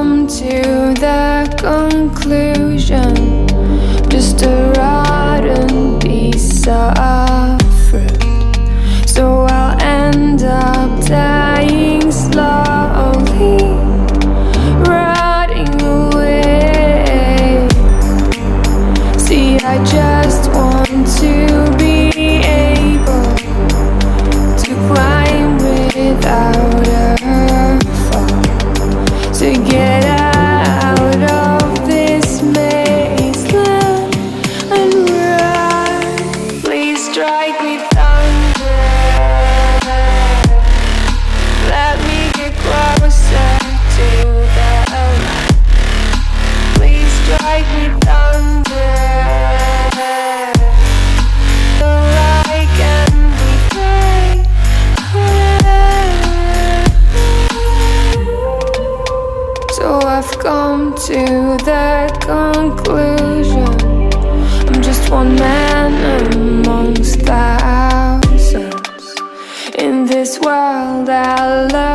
come to the conclusion, just a rotten piece of fruit. So I'll end up dying slowly, rotting away. See, I just want to be able to climb without a fall, to get out of this mazeland and run. Please strike me thunder, let me get closer to the light. Please strike me thunder, so I can be free. So I've come to the conclusion, I'm just one man amongst thousands. In this world I love